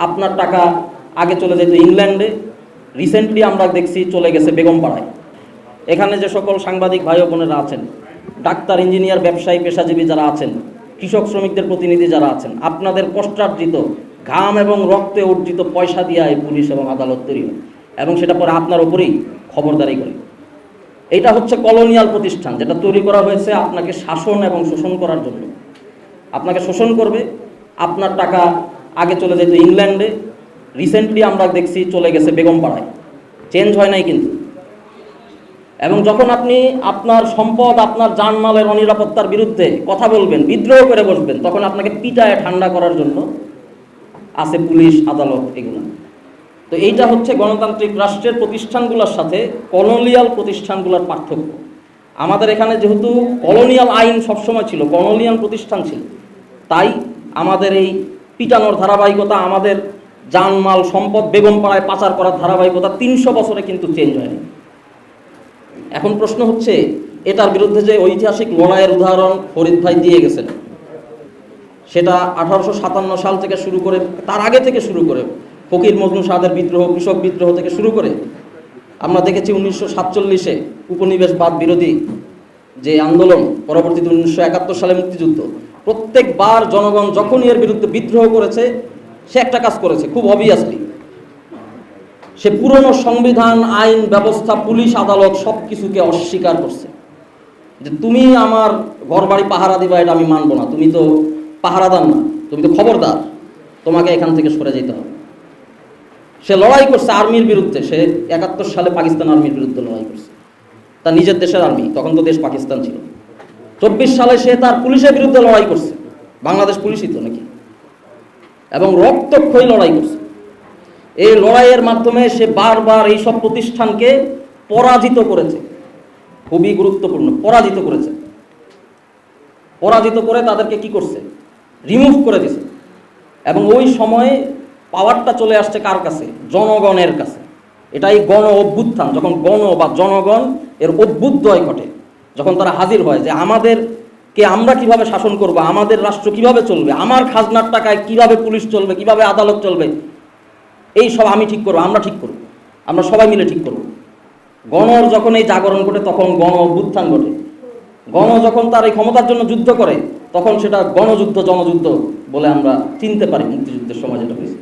আপনার টাকা আগে চলে যেত ইংল্যান্ডে, রিসেন্টলি আমরা দেখছি চলে গেছে বেগমপাড়ায়। এখানে যে সকল সাংবাদিক ভাই ও বোনেরা আছেন, ডাক্তার, ইঞ্জিনিয়ার, ব্যবসায়ী, পেশাজীবী যারা আছেন, কৃষক শ্রমিকদের প্রতিনিধি যারা আছেন, আপনাদের কষ্টার্জিত ঘাম এবং রক্তে অর্জিত পয়সা দিয়ে পুলিশ এবং আদালত তৈরি হয় এবং সেটা পরে আপনার ওপরেই খবরদারি করে। এটা হচ্ছে কলোনিয়াল প্রতিষ্ঠান, যেটা তৈরি করা হয়েছে আপনাকে শাসন এবং শোষণ করার জন্য। আপনাকে শোষণ করবে, আপনার টাকা আগে চলে যেত ইংল্যান্ডে, রিসেন্টলি আমরা দেখছি চলে গেছে বেগমপাড়ায়, চেঞ্জ হয় নাই কিন্তু। এবং যখন আপনি আপনার সম্পদ, আপনার জানমালের অনিরাপত্তার বিরুদ্ধে কথা বলবেন, বিদ্রোহ করে বসবেন, তখন আপনাকে পিটায় ঠান্ডা করার জন্য আছে পুলিশ, আদালত, এগুলো। তো এইটা হচ্ছে গণতান্ত্রিক রাষ্ট্রের প্রতিষ্ঠানগুলোর সাথে কলোনিয়াল প্রতিষ্ঠানগুলোর পার্থক্য। আমাদের এখানে যেহেতু কলোনিয়াল আইন সবসময় ছিল, কলোনিয়াল প্রতিষ্ঠান ছিল, তাই আমাদের এই পিটানোর ধারাবাহিকতা, আমাদের জানমাল সম্পদ বেগমপাড়ায় পাচার করার ধারাবাহিকতা 300 বছরে কিন্তু চেঞ্জ হয়নি। এখন প্রশ্ন হচ্ছে, এটার বিরুদ্ধে যে ঐতিহাসিক লড়াইয়ের উদাহরণ ফরিদ ভাই দিয়ে গেছেন, সেটা 1857 সাল থেকে শুরু করে, তার আগে থেকে শুরু করে ফকির মজনু শাহদের বিদ্রোহ, কৃষক বিদ্রোহ থেকে শুরু করে আমরা দেখেছি 1947-এ উপনিবেশবাদ বিরোধী যে আন্দোলন, পরবর্তীতে 1971 সালে মুক্তিযুদ্ধ। প্রত্যেকবার জনগণ যখনই এর বিরুদ্ধে বিদ্রোহ করেছে, সে একটা কাজ করেছে খুব অবভিয়াসলি, সে পুরনো সংবিধান, আইন ব্যবস্থা, পুলিশ, আদালত সব কিছুকে অস্বীকার করছে। যে তুমি আমার ঘরবাড়ি পাহারা দিবা, এটা আমি মানবো না, তুমি তো পাহারাদার না, তুমি তো খবরদার, তোমাকে এখান থেকে সরে যেতে হবে। সে লড়াই করছে আর্মির বিরুদ্ধে, সে 71 সালে পাকিস্তান আর্মির বিরুদ্ধে লড়াই করছে, তার নিজের দেশের আর্মি, তখন তো দেশ পাকিস্তান ছিল। 24 সালে সে তার পুলিশের বিরুদ্ধে লড়াই করছে, বাংলাদেশ পুলিশই তো নাকি, এবং রক্তক্ষয়ী লড়াই করছে। এই লড়াইয়ের মাধ্যমে সে বারবার এইসব প্রতিষ্ঠানকে পরাজিত করেছে, খুবই গুরুত্বপূর্ণ, পরাজিত করেছে। পরাজিত করে তাদেরকে কি করছে, রিমুভ করে দিছে। এবং ওই সময়ে পাওয়ারটা চলে আসছে কার কাছে, জনগণের কাছে। এটাই গণ অভ্যুত্থান, যখন গণ বা জনগণ এর অভ্যুদয় ঘটে, যখন তারা হাজির হয় যে আমাদেরকে আমরা কিভাবে শাসন করব, আমাদের রাষ্ট্র কিভাবে চলবে, আমার খাজনার টাকায় কিভাবে পুলিশ চলবে, কিভাবে আদালত চলবে, এই সব আমি ঠিক করবো, আমরা ঠিক করবো, আমরা সবাই মিলে ঠিক করবো। গণর যখন এই জাগরণ ঘটে, তখন গণ অভ্যুত্থান ঘটে। গণ যখন তার এই ক্ষমতার জন্য যুদ্ধ করে, তখন সেটা গণযুদ্ধ, জনযুদ্ধ বলে আমরা চিনতে পারি মুক্তিযুদ্ধের সময় যেটা হয়েছে।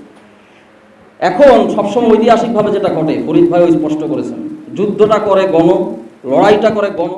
এখন সবসময় ঐতিহাসিকভাবে যেটা ঘটে, ফরিদ ভাইও স্পষ্ট করেছেন, যুদ্ধটা করে গণ, লড়াইটা করে গণ।